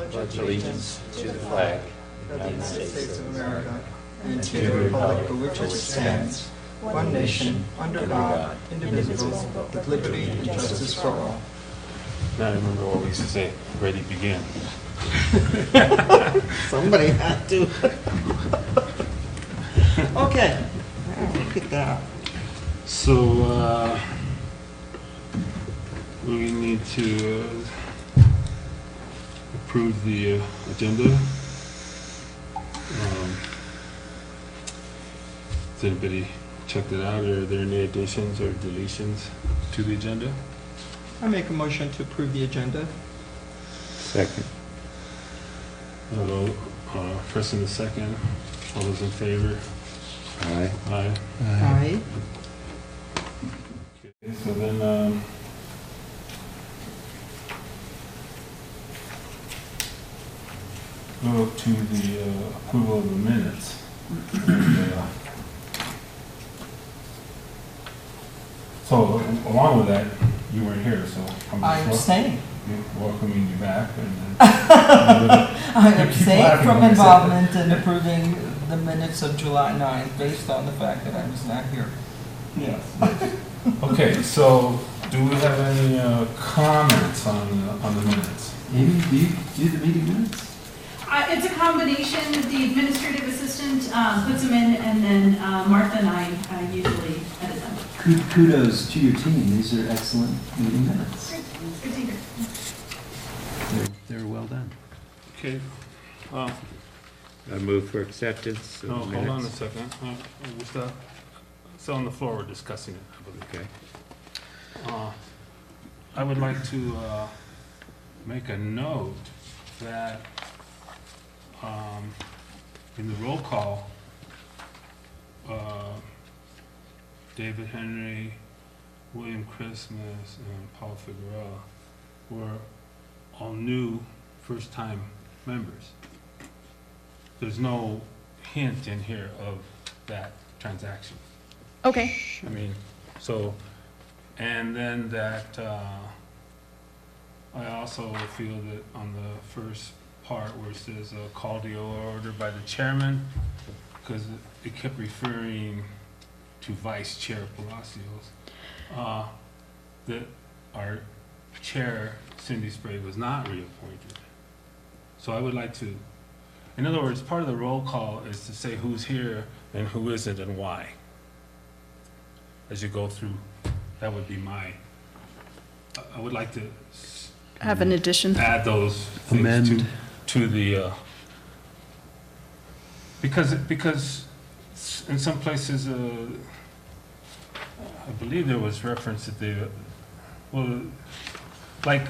pledge allegiance to the flag of the United States of America and to the republic for which it stands, one nation, under God, indivisible, with liberty and justice for all. Now I remember what we used to say, ready, begin. Somebody had to. Okay. Look at that. So, we need to approve the agenda. Has anybody checked it out, or are there any additions or deletions to the agenda? I make a motion to approve the agenda. Second. Hello, first and the second. All those in favor? Aye. Aye. Aye. Okay, so then, go to the approval of the minutes. So along with that, you weren't here, so I abstain. welcoming you back. And I abstain from laughing involvement in approving the minutes of July 9th based on the fact that I was not here. Yes. Okay, so do we have any comments on the minutes? Amy, do you do the meeting minutes? It's a combination. The administrative assistant puts them in, and then Martha and I usually edit them. Kudos to your team. These are excellent meeting minutes. Great. It's good to hear. They're well done. Okay. I move for acceptance of No, the hold on a minutes. second. It's on the floor, we're discussing it, I believe. Okay. I would like to make a note that in the roll call, David Henry, William Christmas, and Paul Figueroa were all new first-time members. There's no hint in here of that transaction. Okay. I mean, so, and then that, I also feel that on the first part where it says call to order by the chairman, because it kept referring to Vice Chair Palacios, that our chair, Cindy Sprague, was not reappointed. So I would like to, in other words, part of the roll call is to say who's here and who isn't and why. As you go through, that would be my, I would like to Have an addition. add those things Amend. to the, because in some places, I believe there was reference that they, well, like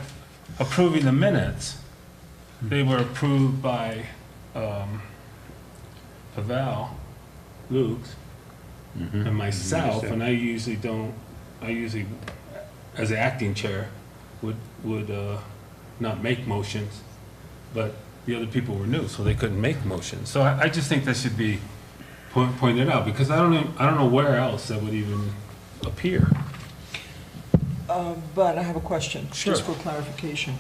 approving the minutes, they were approved by Pavel, Luke, and myself, and I usually, as the acting chair, would not make motions, but the other people were new, so they couldn't make motions. So I just think that should be pointed out, because I don't know where else that would even appear. But I have a question, Sure. just for clarification.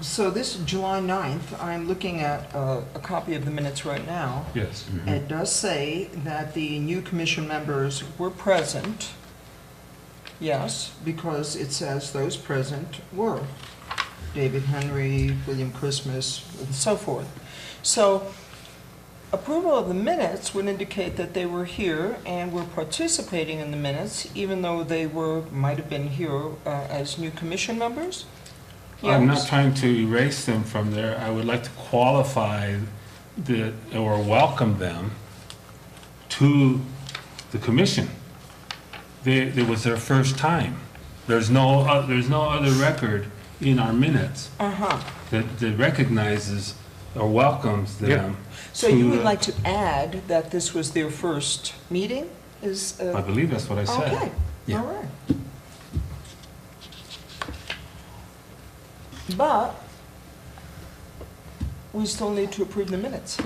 So this July 9th, I'm looking at a copy of the minutes right now. Yes. It does say that the new commission members were present. Yes, because it says those present were David Henry, William Christmas, and so forth. So approval of the minutes would indicate that they were here and were participating in the minutes, even though they might have been here as new commission members? I'm not Yes. trying to erase them from there. I would like to qualify or welcome them to the commission. It was their first time. There's no other record in our minutes that recognizes or welcomes them. So you would like to add that this was their first meeting? I believe that's what I said. Okay, Yeah. all right. But we still need to approve the minutes.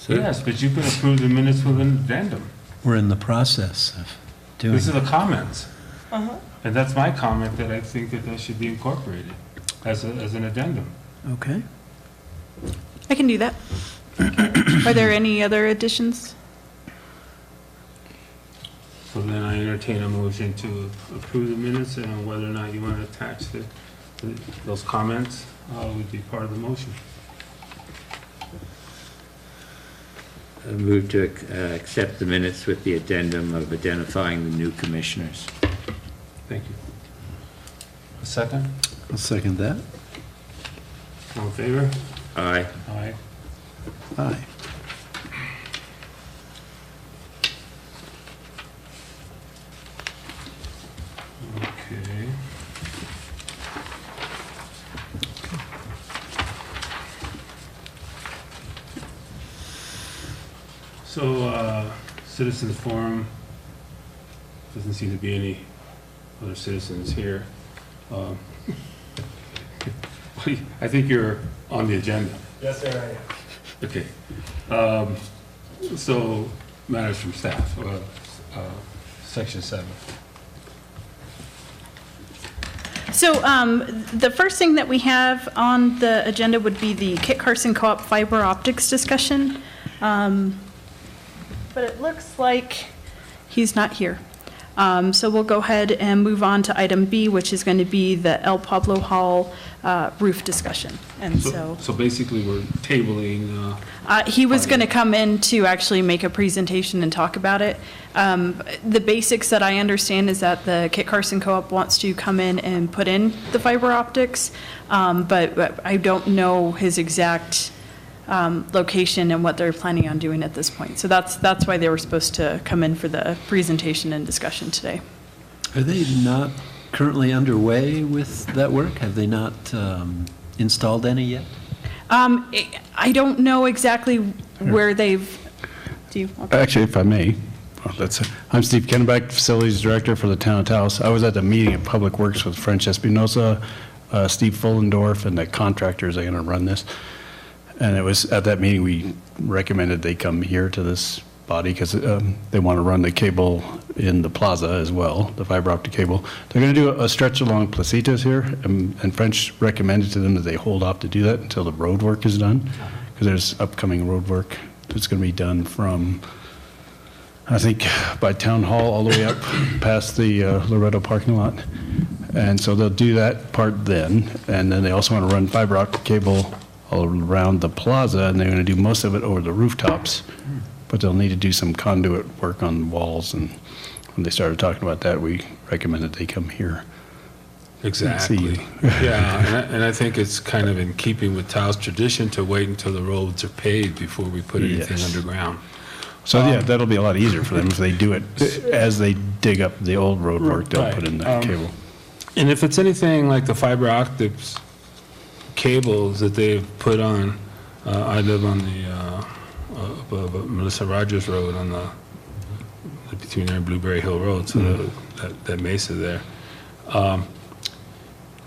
Yes, but you can approve the minutes with an addendum. We're in the process of doing This is the comments. Uh-huh. And that's my comment, that I think that should be incorporated as an addendum. Okay. I can do that. Are there any other additions? So then I entertain a motion to approve the minutes, and whether or not you want to attach those comments would be part of the motion. I move to accept the minutes with the addendum of identifying the new commissioners. Thank you. A second? I'll second that. All in favor? Aye. Aye. Aye. Okay. So, citizens forum, doesn't seem to be any other citizens here. I think you're on the agenda. Yes, sir, I am. Okay. So, matters from staff, section 7. So the first thing that we have on the agenda would be the Kit Carson Co-op fiber optics discussion. But it looks like he's not here. So we'll go ahead and move on to item B, which is going to be the Pueblo Hall roof discussion. And So basically, we're tabling. he was going to come in to actually make a presentation and talk about it. The basics that I understand is that the Kit Carson Co-op wants to come in and put in the fiber optics, but I don't know his exact location and what they're planning on doing at this point. So that's why they were supposed to come in for the presentation and discussion today. Are they not currently underway with that work? Have they not installed any yet? I don't know exactly where they've, do you? Okay. Actually, if I may, I'm Steve Kennebeck, Facilities Director for the Town of Taos. I was at the meeting at Public Works with French Espinosa, Steve Fullendorf, and the contractors that are going to run this. And it was at that meeting we recommended they come here to this body because they want to run the cable in the plaza as well, the fiber optic cable. They're going to do a stretch along Placitas here, and French recommended to them that they hold off to do that until the road work is done, because there's upcoming road work that's going to be done from, I think, by Town Hall all the way up past the Loretto parking lot. And so they'll do that part then, and then they also want to run fiber optic cable all around the plaza, and they're going to do most of it over the rooftops, but they'll need to do some conduit work on the walls, and when they started talking about that, we recommended they come here. Exactly. Yeah, and I think it's kind of in keeping with Taos tradition to wait until the roads are paved before we put anything underground. So yeah, that'll be a lot easier for them if they do it as they dig up the old road work. They'll put in that cable. And if it's anything like the fiber optics cables that they've put on, I live on the above Melissa Rogers Road on the between there and Blueberry Hill Road, so that mesa there.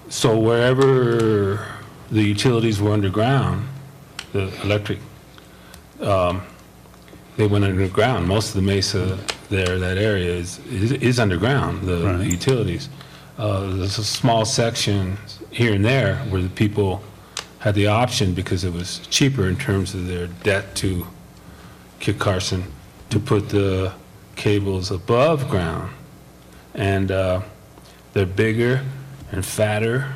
So wherever the utilities were underground, the electric, they went underground. Most of the mesa there, that area is underground, the utilities. There's a small section here and there where the people had the option, because it was cheaper in terms of their debt to Kit Carson, to put the cables above ground. And they're bigger and fatter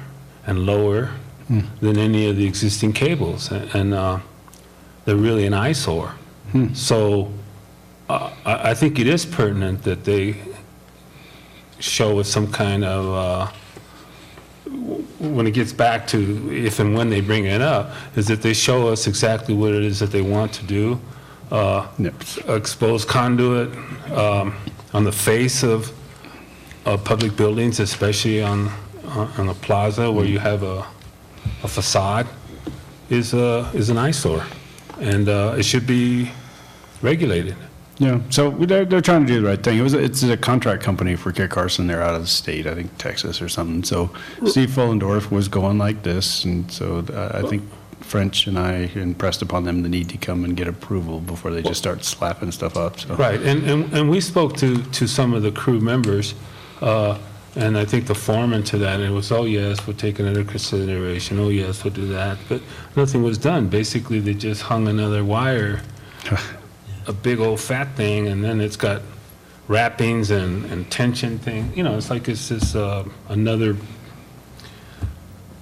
and lower than any of the existing cables. And they're really an eyesore. So I think it is pertinent that they show us some kind of, when it gets back to if and when they bring it up, is that they show us exactly what it is that they want to do. Expose conduit on the face of public buildings, especially on a plaza where you have a facade, is an eyesore, and it should be regulated. Yeah, so they're trying to do the right thing. It's a contract company for Kit Carson. They're out of the state, I think Texas or something. So Steve Fullendorf was going like this, and so I think French and I impressed upon them the need to come and get approval before they just start slapping stuff up. So. Right, and we spoke to some of the crew members. And I think the foreman to that, it was, oh yes, we'll take it under consideration, oh yes, we'll do that, but nothing was done. Basically, they just hung another wire, a big old fat thing, and then it's got wrappings and tension thing. You know, it's like it's just another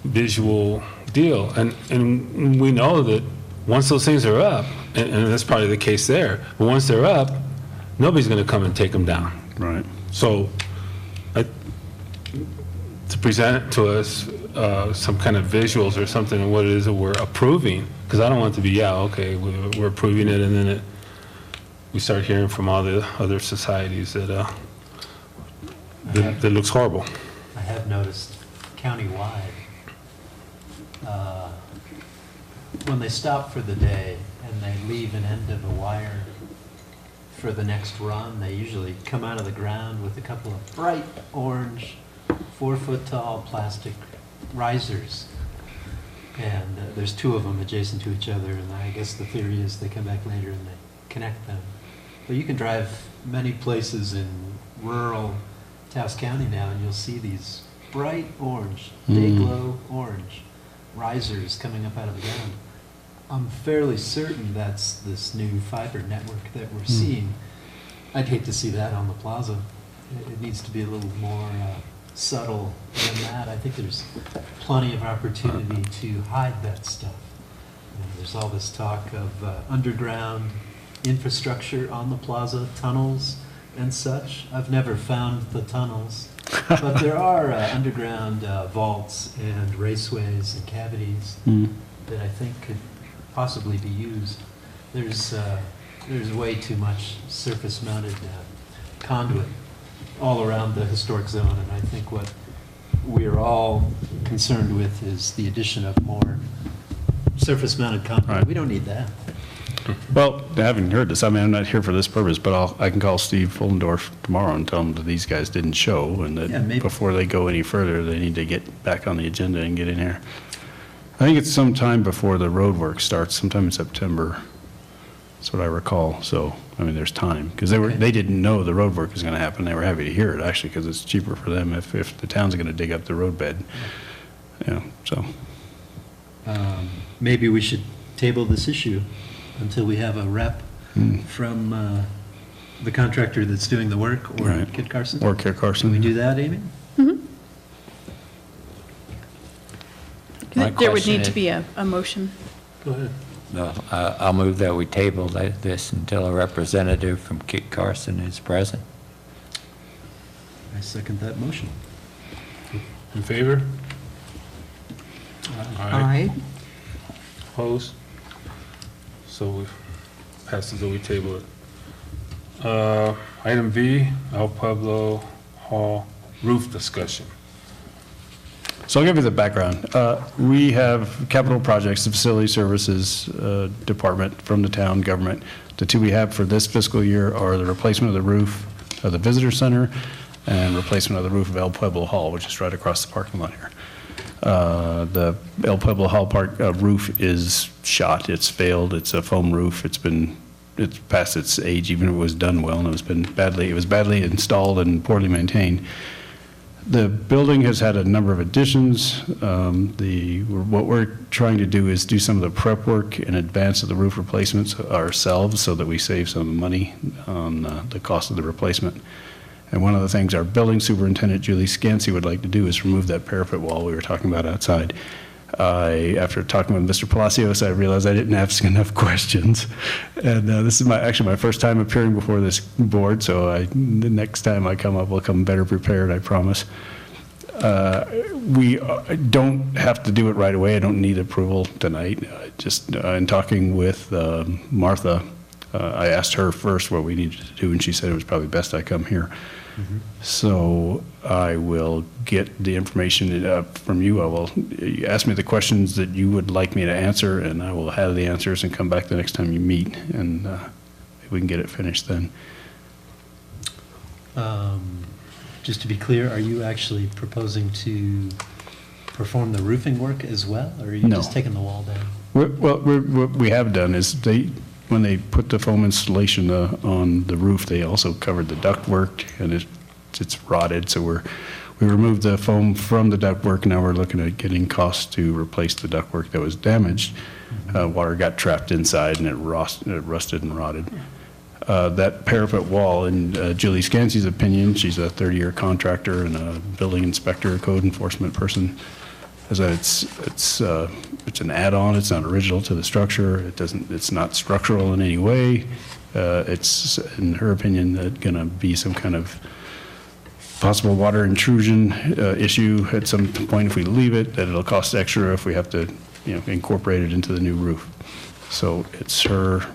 visual deal. And we know that once those things are up, and that's probably the case there, but once they're up, nobody's going to come and take them down. Right. So to present to us some kind of visuals or something of what it is that we're approving, because I don't want it to be, yeah, okay, we're approving it, and then we start hearing from all the other societies that that looks horrible. I have noticed countywide, when they stop for the day and they leave an end of a wire for the next run, they usually come out of the ground with a couple of bright orange, 4-foot-tall plastic risers. And there's two of them adjacent to each other, and I guess the theory is they come back later and they connect them. But you can drive many places in rural Taos County now, and you'll see these bright orange, day-glow orange risers coming up out of the ground. I'm fairly certain that's this new fiber network that we're seeing. I'd hate to see that on the plaza. It needs to be a little more subtle than that. I think there's plenty of opportunity to hide that stuff. You know, there's all this talk of underground infrastructure on the plaza, tunnels and such. I've never found the tunnels, but there are underground vaults and raceways and cavities that I think could possibly be used. There's way too much surface-mounted conduit all around the historic zone, and I think what we're all concerned with is the addition of more surface-mounted conduit. Right. We don't need that. Well, having heard this, I mean, I'm not here for this purpose, but I can call Steve Fullendorf tomorrow and tell him that these guys didn't show, and that before they go any further, they need to get back on the agenda and get in here. I think it's sometime before the road work starts, sometime in September. That's what I recall. So, I mean, there's time, because they didn't know the road work was going to happen. They were happy to hear it, actually, because it's cheaper for them if the town's going to dig up the road bed. Yeah, so. Maybe we should table this issue until we have a rep from the contractor that's doing the work, or Right. Kit Carson. Or Kit Carson. Can we do that, Amy? My There would question need to is- be a motion. Go ahead. No, I'll move that we table this until a representative from Kit Carson is present. I second that motion. In favor? Aye. Opposed? So we passes that we table it. Item B, El Pueblo Hall roof discussion. So I'll give you the background. We have capital projects, the facility services department from the town government. The two we have for this fiscal year are the replacement of the roof of the visitor center and replacement of the roof of El Pueblo Hall, which is right across the parking lot here. The El Pueblo Hall roof is shot. It's failed. It's a foam roof. It's past its age, even if it was done well, and it was badly installed and poorly maintained. The building has had a number of additions. What we're trying to do is do some of the prep work in advance of the roof replacements ourselves, so that we save some money on the cost of the replacement. And one of the things our building superintendent, Julie Scansey, would like to do is remove that parapet wall we were talking about outside. After talking with Mr. Palacios, I realized I didn't ask enough questions. And this is actually my first time appearing before this board, so the next time I come up, I'll come better prepared, I promise. We don't have to do it right away. I don't need approval tonight. Just in talking with Martha, I asked her first what we needed to do, and she said it was probably best I come here. So I will get the information from you. You ask me the questions that you would like me to answer, and I will have the answers and come back the next time you meet, and we can get it finished then. Just to be clear, are you actually proposing to perform the roofing work as well, or are you No. just taking the wall down? What we have done is when they put the foam installation on the roof, they also covered the ductwork, and it's rotted, so We removed the foam from the ductwork. Now we're looking at getting costs to replace the ductwork that was damaged. Water got trapped inside and it rusted and rotted. That parapet wall, in Julie Scansey's opinion, she's a 30-year contractor and a building inspector, code enforcement person, is that it's an add-on. It's not original to the structure. It's not structural in any way. It's, in her opinion, going to be some kind of possible water intrusion issue at some point if we leave it, that it'll cost extra if we have to, incorporate it into the new roof. So it's her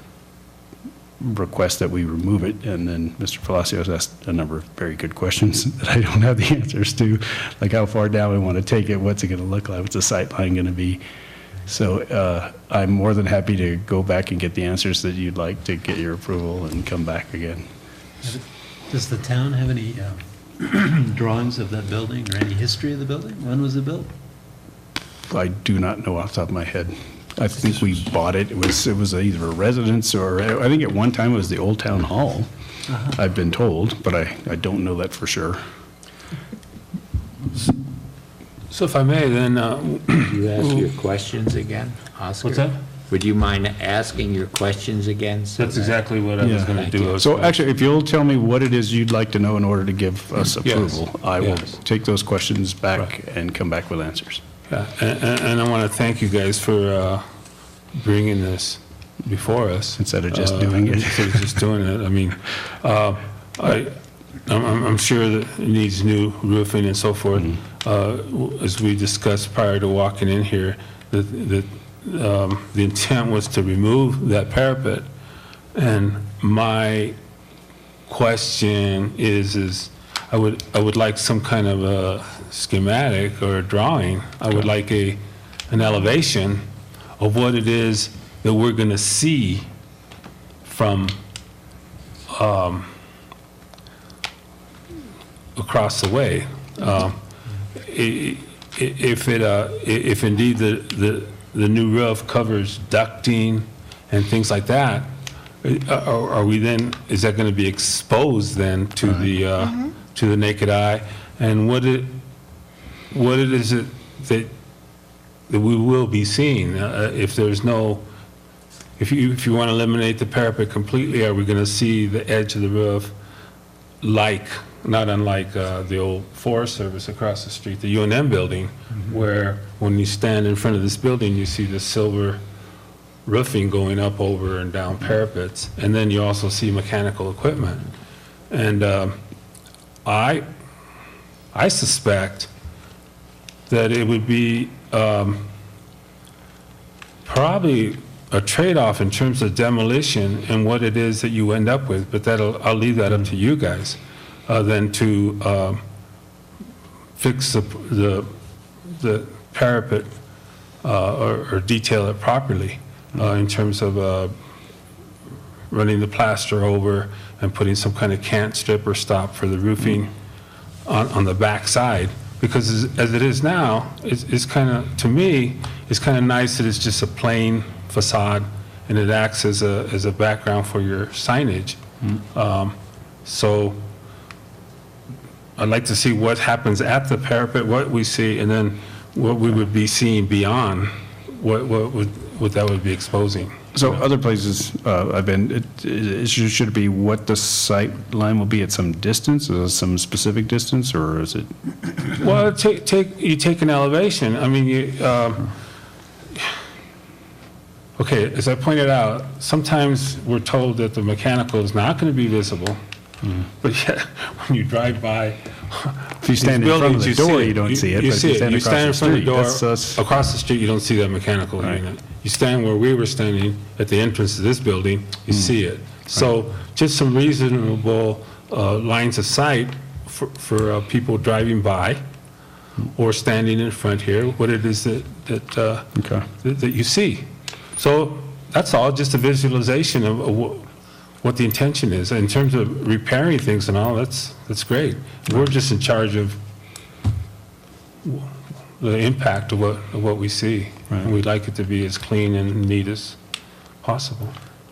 request that we remove it, and then Mr. Palacios asked a number of very good questions that I don't have the answers to, like how far down we want to take it, what's it going to look like, what's the sight line going to be. So I'm more than happy to go back and get the answers that you'd like to get your approval and come back again. Does the town have any drawings of that building or any history of the building? When was it built? I do not know off the top of my head. I think we bought it. It was either a residence or I think at one time it was the Old Town Hall. I've been told, but I don't know that for sure. So if I may, then, Would you ask your questions again, Oscar? what's that? Would you mind asking your questions again? so That's that- exactly what I was Yeah. going to Thank do. you. So actually, if you'll tell me what it is you'd like to know in order to give us approval, I will Yes. take those questions back and come back with answers. Yeah, and I want to thank you guys for bringing this before us. Instead of just doing it. Instead of just doing it. I mean, I'm sure that it needs new roofing and so forth. As we discussed prior to walking in here, the intent was to remove that parapet. And my question is I would like some kind of a schematic or a drawing. I would like an elevation of what it is that we're going to see from across the way. If indeed the new roof covers ducting and things like that, are we then, is that going to be exposed then to the naked eye? And what it is it that we will be seeing? If there's no, if you want to eliminate the parapet completely, are we going to see the edge of the roof not unlike the old Forest Service across the street, the UNM building, where when you stand in front of this building, you see the silver roofing going up over and down parapets, and then you also see mechanical equipment. And I suspect that it would be probably a trade-off in terms of demolition and what it is that you end up with, but I'll leave that up to you guys. Than to fix the parapet or detail it properly in terms of running the plaster over and putting some kind of cant strip or stop for the roofing on the back side. Because as it is now, it's kind of, to me, it's kind of nice that it's just a plain facade and it acts as a background for your signage. So I'd like to see what happens at the parapet, what we see, and then what we would be seeing beyond what that would be exposing. So other places I've been, it should be what the sight line will be at some distance, some specific distance, or is it? Well, you take an elevation. I mean, okay, as I pointed out, sometimes we're told that the mechanical is not going to be visible. But yet, when you drive by, if you stand in front of the door, you don't see it. You see it. You stand in front of the door, across the street, you don't see that mechanical unit. You stand where we were standing at the entrance to this building, you see it. So just some reasonable lines of sight for people driving by or standing in front here, what it is that you see. So that's all, just a visualization of what the intention is. In terms of repairing things and all, that's great. We're just in charge of the impact of what we see. Right. And we'd like it to be as clean and neat as possible.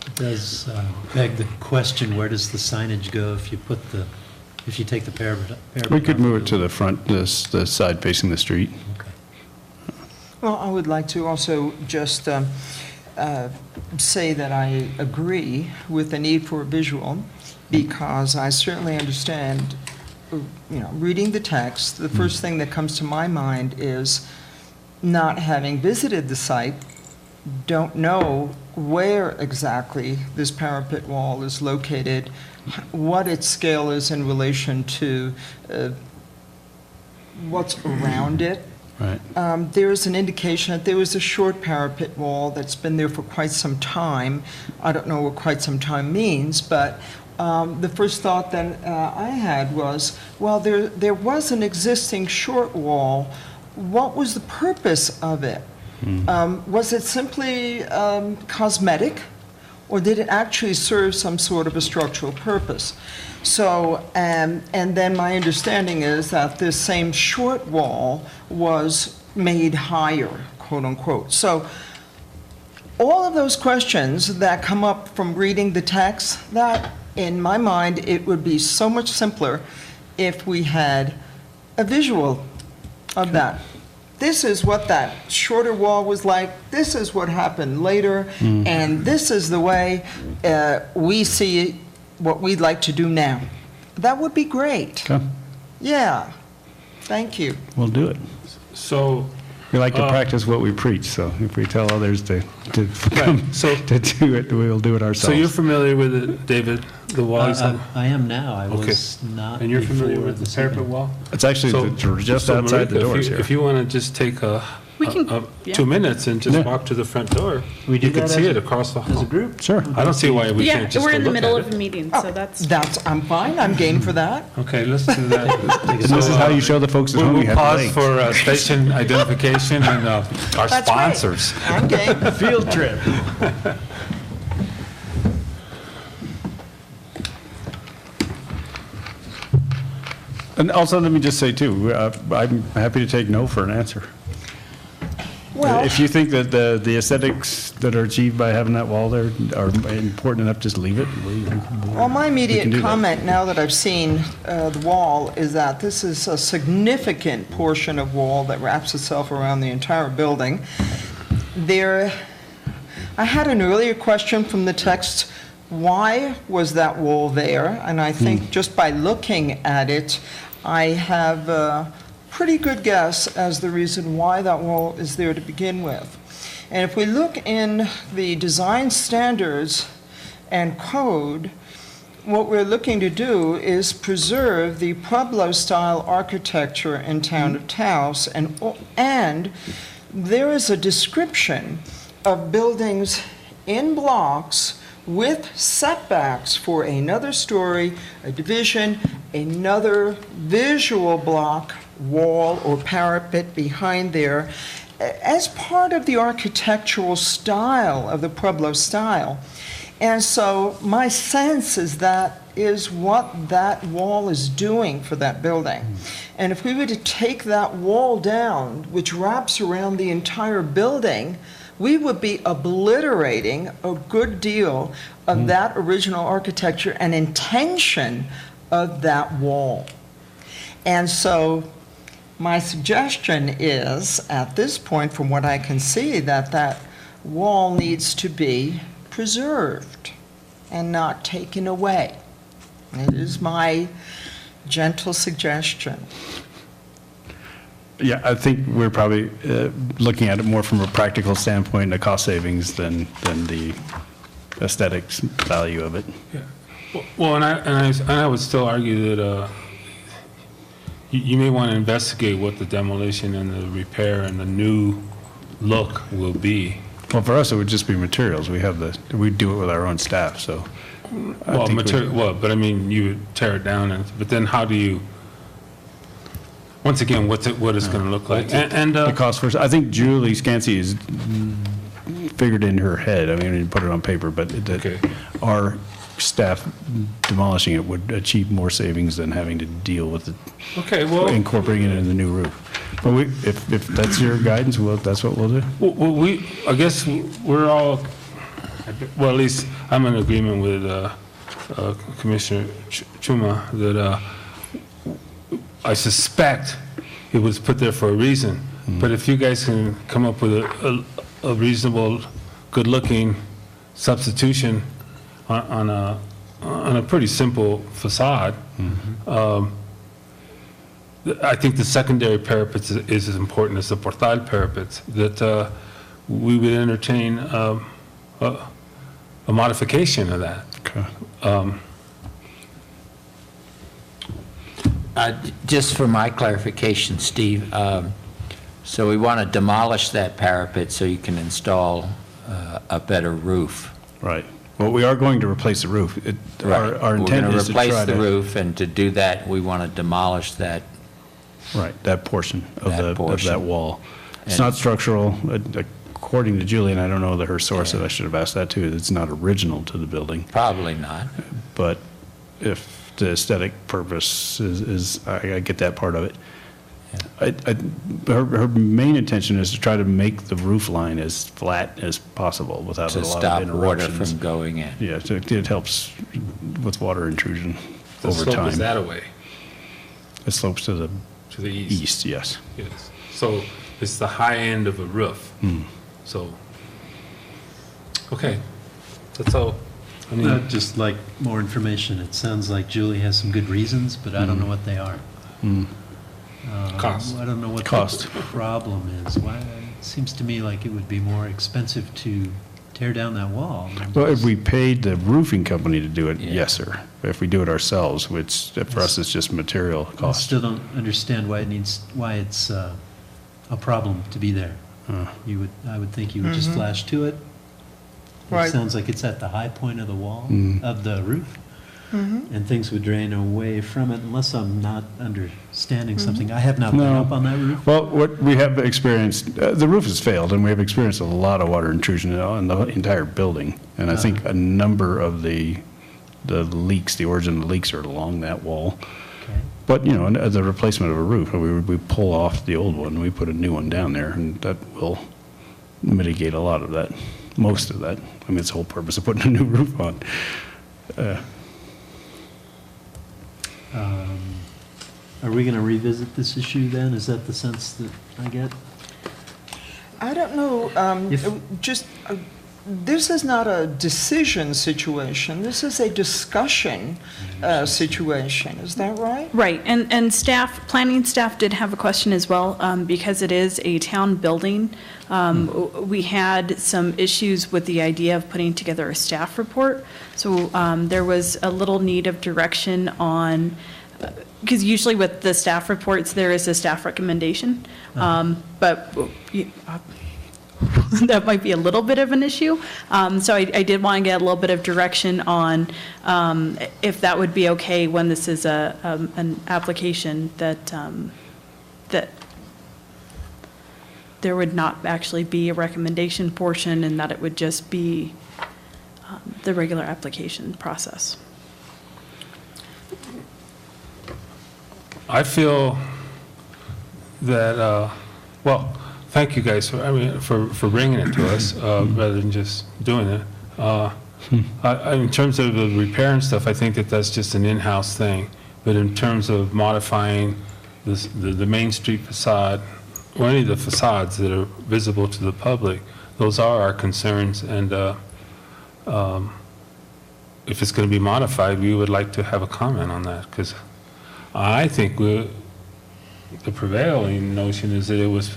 It does beg the question, where does the signage go if you put the If you take the parapet. We could move it to the front, the side facing the street. Okay. Well, I would like to also just say that I agree with the need for a visual, because I certainly understand, reading the text, the first thing that comes to my mind is, not having visited the site, don't know where exactly this parapet wall is located, what its scale is in relation to what's around it. Right. There is an indication that there was a short parapet wall that's been there for quite some time. I don't know what quite some time means, but the first thought that I had was, well, there was an existing short wall. What was the purpose of it? Was it simply cosmetic, or did it actually serve some sort of a structural purpose? So, and then my understanding is that this same short wall was made higher, quote unquote. So all of those questions that come up from reading the text, that in my mind, it would be so much simpler if we had a visual of that. This is what that shorter wall was like, this is what happened later, and this is the way we see what we'd like to do now. That would be great. Okay. Yeah, thank you. We'll do it. So, We like to practice what we preach, so if we tell others to do it, we'll do it ourselves. so you're familiar with it, David, the wall? I am now. I Okay. was not. And you're familiar before with the this parapet evening. wall? It's actually just outside the Marika, doors here. If you want to just take We can- yeah. 2 minutes and just Yeah. walk to the front door, We do you can that see as it across the As a hall. group? Sure. I don't see why we Yeah, can't just we're in the go look middle at of a it. meeting, so that's. I'm fine, I'm game for that. Okay, let's do that. And this is how you show the folks at home We'll you have pause legs. for station identification and our That's right. sponsors. I'm game. Field trip. And also, let me just say too, I'm happy to take no for an answer. Well, If you think that the aesthetics that are achieved by having that wall there are important enough, just leave it. well, my We can immediate do that. comment, now that I've seen the wall, is that this is a significant portion of wall that wraps itself around the entire building. I had an earlier question from the text, why was that wall there? And I think just by looking at it, I have a pretty good guess as the reason why that wall is there to begin with. And if we look in the design standards and code, what we're looking to do is preserve the Pueblo-style architecture in town of Taos, and there is a description of buildings in blocks with setbacks for another story, a division, another visual block, wall or parapet behind there, as part of the architectural style of the Pueblo style. And so my sense is that is what that wall is doing for that building. And if we were to take that wall down, which wraps around the entire building, we would be obliterating a good deal of that original architecture and intention of that wall. And so my suggestion is, at this point, from what I can see, that that wall needs to be preserved and not taken away. It is my gentle suggestion. Yeah, I think we're probably looking at it more from a practical standpoint and a cost savings than the aesthetics value of it. Yeah. Well, and I would still argue that you may want to investigate what the demolition and the repair and the new look will be. Well, for us, it would just be materials. We do it with our own staff, so. I Well, think but I mean, you would tear it down, but then how do you? Once again, what it's going to look like, The cost first, I think Julie Scansey is figured in her head, I mean, we didn't put it on paper, but Okay. our staff demolishing it would achieve more savings than having to deal with it, okay, well, incorporating it in the new roof. But if that's your guidance, that's what we'll do. well, I guess we're all, well, at least I'm in agreement with Commissioner Chuma that I suspect it was put there for a reason. But if you guys can come up with a reasonable, good-looking substitution on a pretty simple facade, I think the secondary parapets is as important as the portal parapets, that we would entertain a modification of that. Okay. Just for my clarification, Steve, so we want to demolish that parapet so you can install a better roof. Right. Well, we are going to replace the roof. Our intent is to try to... We're going to replace the roof, and to do that, we want to demolish that. Right, that portion of That that wall. It's And- not structural. According to Julie, and I don't know her source, and I should have asked that too, it's not original to the building. Probably not. But if the aesthetic purpose is I get that part of it. Her main intention is to try to make the roof line as flat as possible without a To lot stop of water interruptions. from going in. Yeah, so it helps with water intrusion The over slope time. is that away, It slopes to the to the east. east, yes. Yes. So it's the high end of a roof. So, okay, that's all. I mean, I'd just like more information. It sounds like Julie has some good reasons, but I don't know what they are. Cost. I don't know what Cost. the problem is. Why, it seems to me like it would be more expensive to tear down that wall. Well, if we paid the roofing company to do it, Yeah. yes, sir. If we do it ourselves, which for us is just material I cost. still don't understand why it's a problem to be there. I would think you would just flash to it. Right. It sounds like it's at the high point of the wall, of the roof. And things would drain away from it, unless I'm not understanding something. I have not been No. up on that roof. Well, what we have experienced, the roof has failed, and we have experienced a lot of water intrusion on the entire building. And I think a number of the leaks, the origin of the leaks are along that wall. Okay. But, the replacement of a roof, we pull off the old one, we put a new one down there, and that will mitigate a lot of that, most of that. I mean, it's the whole purpose of putting a new roof on. Are we going to revisit this issue then? Is that the sense that I get? I don't know, this is not a decision situation, this is a discussion situation, is that right? Right, and planning staff did have a question as well, because it is a town building. We had some issues with the idea of putting together a staff report, so there was a little need of direction on, because usually with the staff reports, there is a staff recommendation, but that might be a little bit of an issue. So I did want to get a little bit of direction on if that would be okay when this is an application that there would not actually be a recommendation portion and that it would just be the regular application process. I feel that, well, thank you guys for bringing it to us, rather than just doing it. In terms of the repair and stuff, I think that that's just an in-house thing. But in terms of modifying the Main Street facade, or any of the facades that are visible to the public, those are our concerns. And if it's going to be modified, we would like to have a comment on that, because I think the prevailing notion is that it was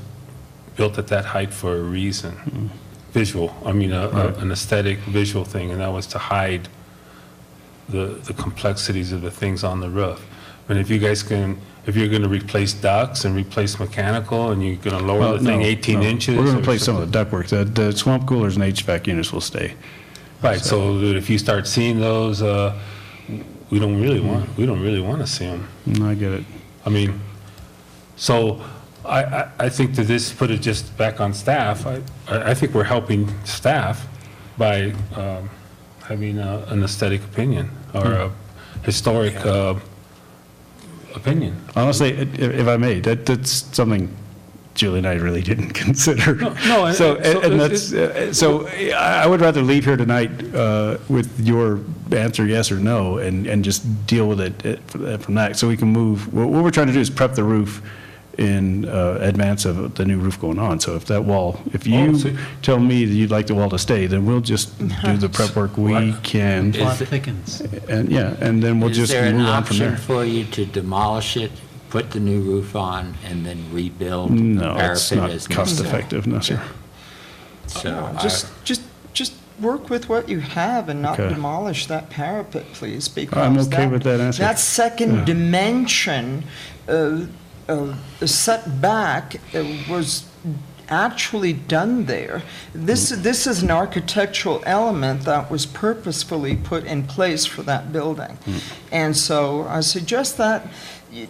built at that height for a reason. Visual, an aesthetic visual thing, and that was to hide the complexities of the things on the roof. And if you guys if you're going to replace ducts and replace mechanical, and you're going to lower the thing 18 inches. We're going to or replace some of something- the ductwork. The swamp coolers and HVAC units will stay. Right, so that if you start seeing those, we don't really want to see them. I get it. I mean, so I think that this put it just back on staff. I think we're helping staff by having an aesthetic opinion or a historic opinion. Honestly, if I may, that's something Julie and I really didn't consider. No, and- So, so and that's, so I would rather leave here tonight with your answer, yes or no, and just deal with it from that, so we can move. What we're trying to do is prep the roof in advance of the new roof going on. So if that wall, if you so- tell me that you'd like the wall to stay, then we'll just do the prep work we can. Is Plot it- thickens. And, yeah, and then we'll Is just there an move on from option there. for you to demolish it, put the new roof on, and then rebuild the No, it's parapet not as cost necessary? effective, no, sir. So Just work with what you have and not Okay. demolish that parapet, please, because I'm okay with that answer. That second Yeah. dimension setback was actually done there. This is an architectural element that was purposefully put in place for that building. And so I suggest that,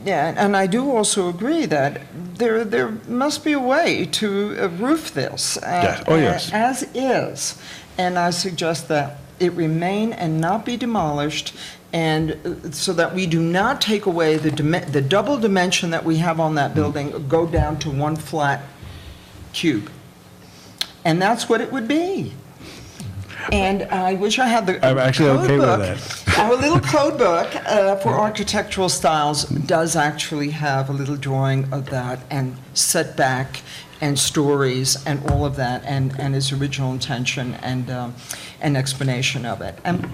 yeah, and I do also agree that there must be a way to roof this Yes. Oh, yes. as is. And I suggest that it remain and not be demolished, and so that we do not take away the double dimension that we have on that building, go down to one flat cube. And that's what it would be. And I wish I had the I'm actually okay with code that. book. Our little code book for architectural styles does actually have a little drawing of that, and setback and stories and all of that, and its original intention and an explanation of it. And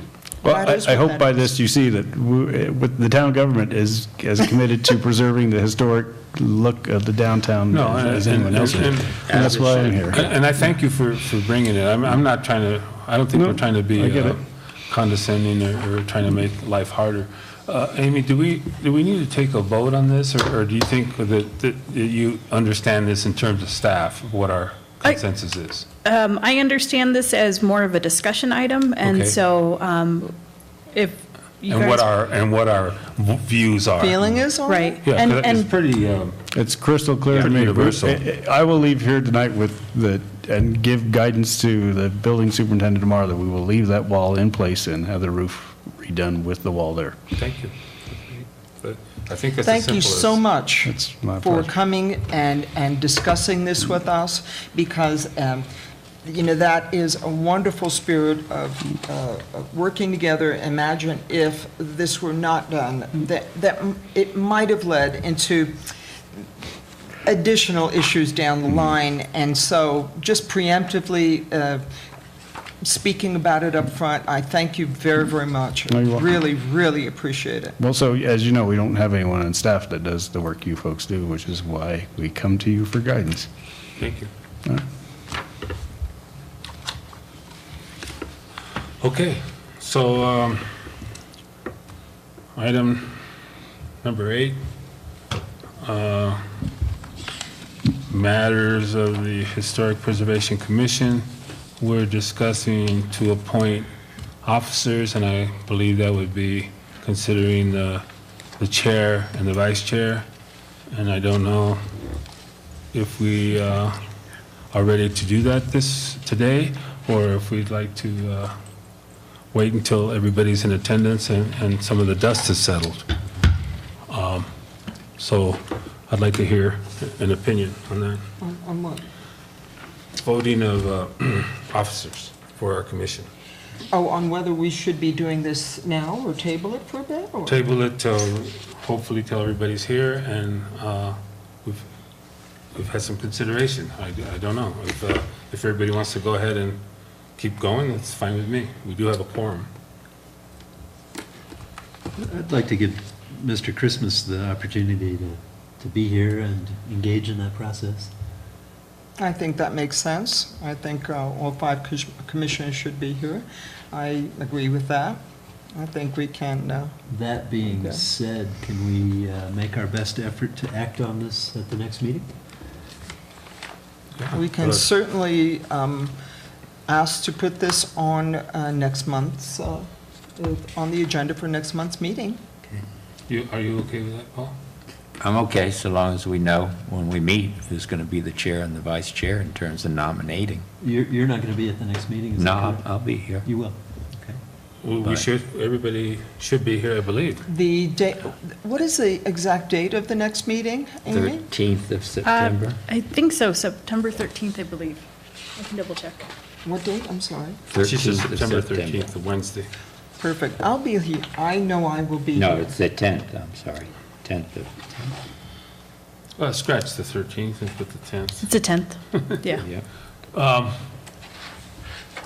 Well, that is I what hope that by is. this you see that with the town government is as committed to preserving the historic look of the downtown No, as anyone else is. and- And that's why I'm here. And I thank you for bringing it. I'm not trying to, I don't think No, we're trying to be I get it. condescending or trying to make life harder. Amy, do we need to take a vote on this, or do you think that you understand this in terms of staff, what our consensus is? I understand this as more of a discussion item, and Okay. so if you And what guys. our views are? Feeling is on it? Right. Yeah, And- 'cause it's and- pretty, It's crystal clear to Yeah, me. universal. I will leave here tonight and give guidance to the building superintendent tomorrow that we will leave that wall in place and have the roof redone with the wall there. thank you. But I think that's as Thank you simple so as- much It's my for pleasure. coming and discussing this with us, because, that is a wonderful spirit of working together. Imagine if this were not done, that it might have led into additional issues down the line. And so just preemptively speaking about it up front, I thank you very, very much. No, you're welcome. Really, really appreciate it. Well, so as you know, we don't have anyone on staff that does the work you folks do, which is why we come to you for guidance. Thank you. All right. Okay, so, item number 8, matters of the Historic Preservation Commission. We're discussing to appoint officers, and I believe that would be considering the chair and the vice chair. And I don't know if we are ready to do that today, or if we'd like to wait until everybody's in attendance and some of the dust has settled. So I'd like to hear an opinion on that. On what? Voting of officers for our commission. Oh, on whether we should be doing this now or table it for a bit? Or? Table it till, hopefully till everybody's here, and we've had some consideration. I don't know. If everybody wants to go ahead and keep going, that's fine with me. We do have a quorum. I'd like to give Mr. Christmas the opportunity to be here and engage in that process. I think that makes sense. I think all 5 commissioners should be here. I agree with that. I think we can, That being Okay. said, can we make our best effort to act on this at the next meeting? we can certainly ask to put this on next month's, on the agenda for next month's meeting. Are you okay with that, Paul? I'm okay, so long as we know when we meet who's going to be the chair and the vice chair in terms of nominating. You're not going to be at the next meeting, is that No, correct? I'll be here. You will, okay. we should, everybody should be here, I believe. The date, what is the exact date of the next meeting, Amy? 13th of September. I think so, September 13th, I believe. I can double check. What date? I'm sorry. She says 13th of September September. 13th, the Wednesday. Perfect. I'll be here. I know I will be No, here. it's the 10th, I'm sorry, 10th of, Well, scratch the 13th and put the 10th. It's the 10th, yeah. yeah.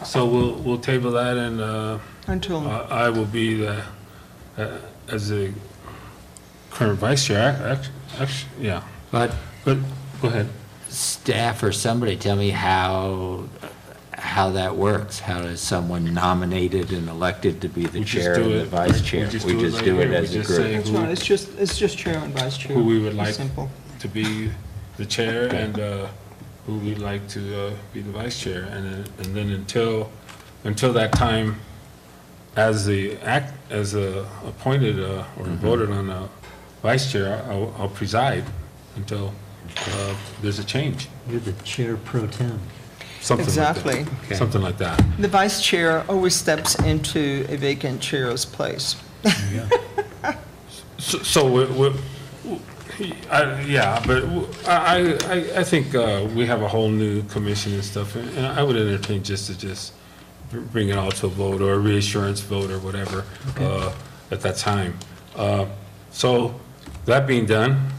So we'll table that, and Until, I will be the, as the current vice chair, actually, yeah. But But, go ahead. staff or somebody tell me how that works. How is someone nominated and elected to be the We just chair do and the it, vice right? chair? We just We do it just right do it here. We as a just say group. that's right. It's just chair and vice chair. Who we would It's like simple. to be the chair, and who we'd like to be the vice chair. And then until that time, as appointed or voted on a vice chair, I'll preside until there's a change. You're the chair pro tem. Something like that. Exactly. Okay. Something like that. The vice chair always steps into a vacant chair's place. So yeah, but I think we have a whole new commission and stuff, and I would entertain just bring it all to a vote or a reassurance vote or whatever at that time. So that being done,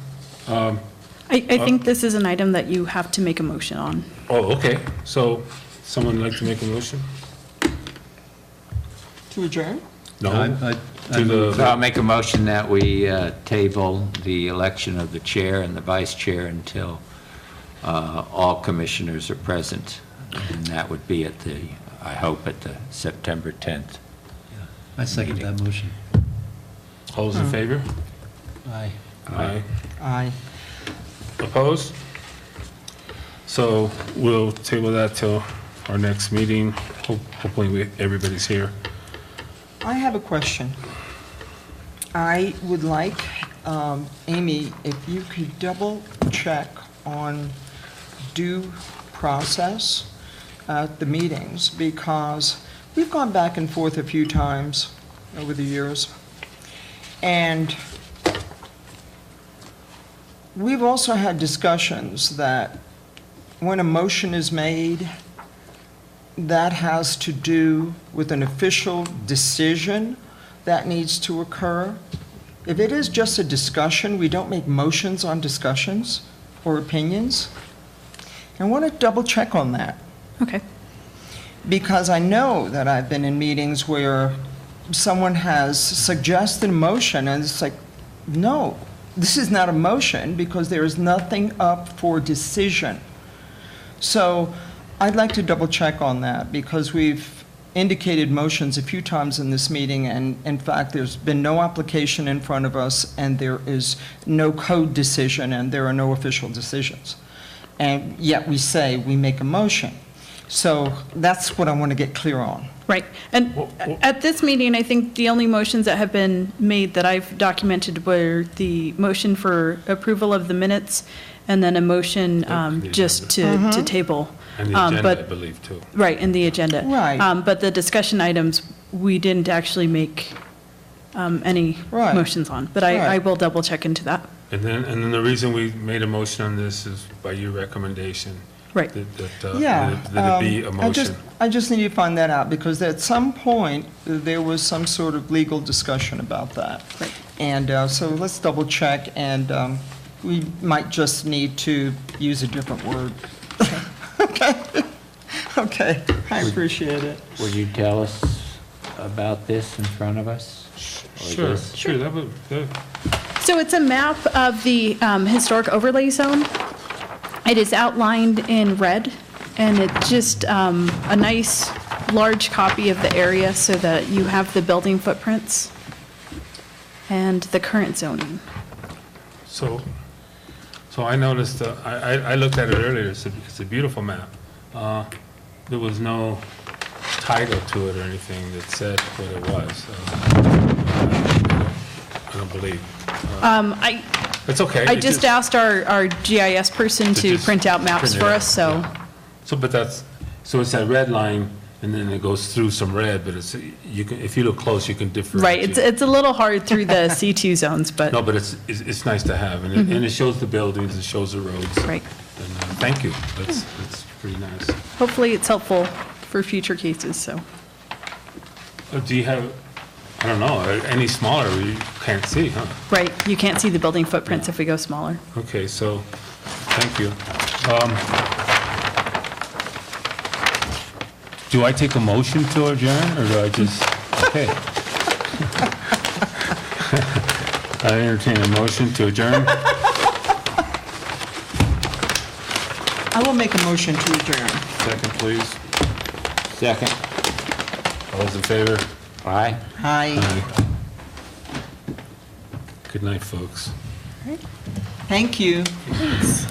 I think this is an item that you have to make a motion on. oh, okay. So someone like to make a motion? To adjourn? No? I To So I'll the, make a motion that we table the election of the chair and the vice chair until all commissioners are present. And that would be I hope, at the September 10th. I second that motion. all those in favor? Aye. Aye. Aye. Opposed? So we'll table that till our next meeting. Hopefully everybody's here. I have a question. I would like, Amy, if you could double check on due process at the meetings, because we've gone back and forth a few times over the years. And we've also had discussions that when a motion is made, that has to do with an official decision that needs to occur. If it is just a discussion, we don't make motions on discussions or opinions. I want to double check on that, Okay. because I know that I've been in meetings where someone has suggested a motion, and it's like, no, this is not a motion, because there is nothing up for decision. So I'd like to double check on that, because we've indicated motions a few times in this meeting, and in fact, there's been no application in front of us, and there is no code decision, and there are no official decisions. And yet we say we make a motion. So that's what I want to get clear on. Right. And at this meeting, I think the only motions that have been made that I've documented were the motion for approval of the minutes, and then a motion just to table. And the agenda, I But believe, too. right, in the agenda. Right. But the discussion items, we didn't actually make any Right. motions on. But I Right. will double check into that. And then the reason we made a motion on this is by your recommendation. Right. Yeah. That it be a motion. I just need to find that out, because at some point, there was some sort of legal discussion about that. Right. And so let's double check, and we might just need to use a different word. Okay? Okay, I appreciate it. Would you tell us about this in front of us? Or Sure, this? sure, that would, So it's a map of the historic overlay zone. It is outlined in red, and it's just a nice, large copy of the area so that you have the building footprints and the current zoning. so I noticed, I looked at it earlier, it's a beautiful map. There was no title to it or anything that said what it was. I don't believe. It's okay. I it just asked our GIS person to just print out maps print it for out, us, so, So, but so it's that red line and then it goes through some red, but it's, you can, if you look close, you can Right, differentiate. it's a little hard through the C2 zones, but, No, but it's nice to have, and and it shows the buildings, it shows the roads. right. And, thank you, that's pretty nice. Hopefully it's helpful for future cases, so. Do you have, I don't know, any smaller, you can't see, huh? Right, you can't see the building footprints if we go smaller. Okay, so, thank you. Do I take a motion to adjourn, or do I just, okay. I entertain a motion to adjourn. I will make a motion to adjourn. Second, please. Second. All those in favor? Aye. Aye. Good night, folks. Thank you. Thanks.